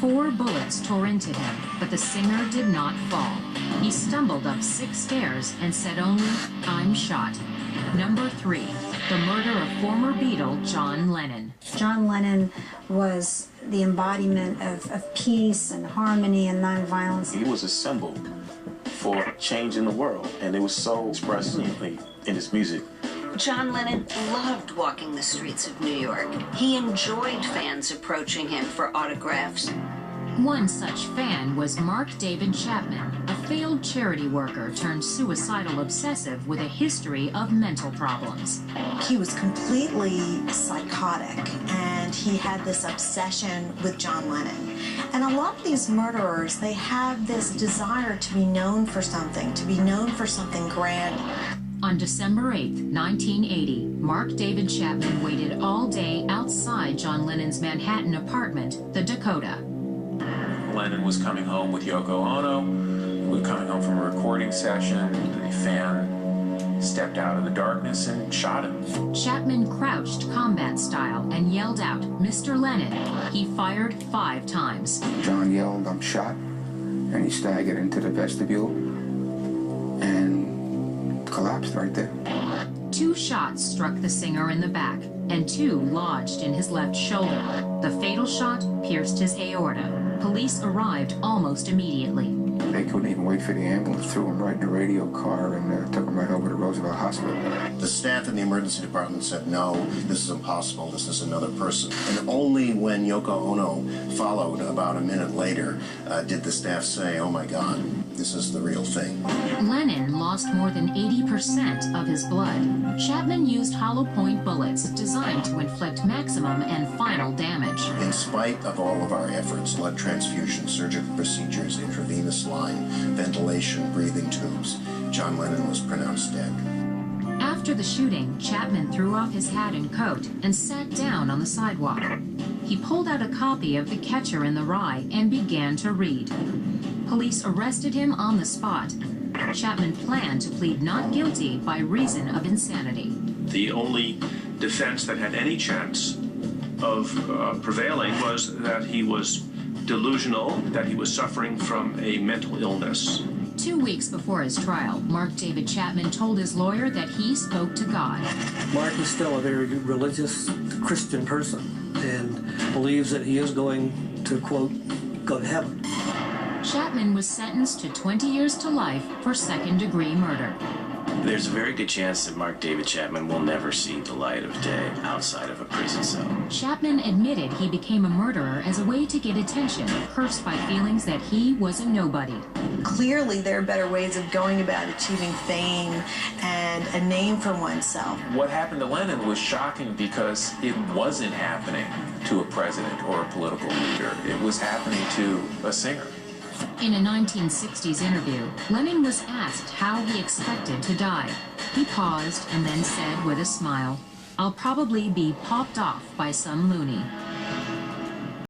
4 bullets tore into him, but the singer did not fall. He stumbled up 6 stairs and said only, "I'm shot." Number 3, the murder of former Beatle John Lennon. John Lennon was the embodiment of peace and harmony and nonviolence. He was a symbol for changing the world, and it was so expressed in his music. John Lennon loved walking the streets of New York. He enjoyed fans approaching him for autographs. One such fan was Mark David Chapman, a failed charity worker turned suicidal obsessive with a history of mental problems. He was completely psychotic, and he had this obsession with John Lennon. And a lot of these murderers, they have this desire to be known for something, grand. On December 8, 1980, Mark David Chapman waited all day outside John Lennon's Manhattan apartment, the Dakota. Lennon was coming home with Yoko Ono. We were coming home from a recording session. A fan stepped out of the darkness and shot him. Chapman crouched combat style and yelled out, "Mr. Lennon." He fired 5 times. John yelled, "I'm shot," and he staggered into the vestibule and collapsed right there. 2 shots struck the singer in the back, and 2 lodged in his left shoulder. The fatal shot pierced his aorta. Police arrived almost immediately. They couldn't even wait for the ambulance, threw him right in a radio car and took him right over to Roosevelt Hospital. The staff in the emergency department said, "No, this is impossible, this is another person." And only when Yoko Ono followed about a minute later did the staff say, "Oh my God, this is the real thing." Lennon lost more than 80% of his blood. Chapman used hollow point bullets designed to inflict maximum and final damage. In spite of all of our efforts, blood transfusion, surgical procedures, intravenous line, ventilation, breathing tubes, John Lennon was pronounced dead. After the shooting, Chapman threw off his hat and coat and sat down on the sidewalk. He pulled out a copy of The Catcher in the Rye and began to read. Police arrested him on the spot. Chapman planned to plead not guilty by reason of insanity. The only defense that had any chance of prevailing was that he was delusional, that he was suffering from a mental illness. 2 weeks before his trial, Mark David Chapman told his lawyer that he spoke to God. Mark is still a very religious Christian person and believes that he is going to, quote, go to heaven. Chapman was sentenced to 20 years to life for second-degree murder. There's a very good chance that Mark David Chapman will never see the light of day outside of a prison cell. Chapman admitted he became a murderer as a way to get attention, cursed by feelings that he was a nobody. Clearly, there are better ways of going about achieving fame and a name for oneself. What happened to Lennon was shocking because it wasn't happening to a president or a political leader. It was happening to a singer. In a 1960s interview, Lennon was asked how he expected to die. He paused and then said with a smile, "I'll probably be popped off by some loony."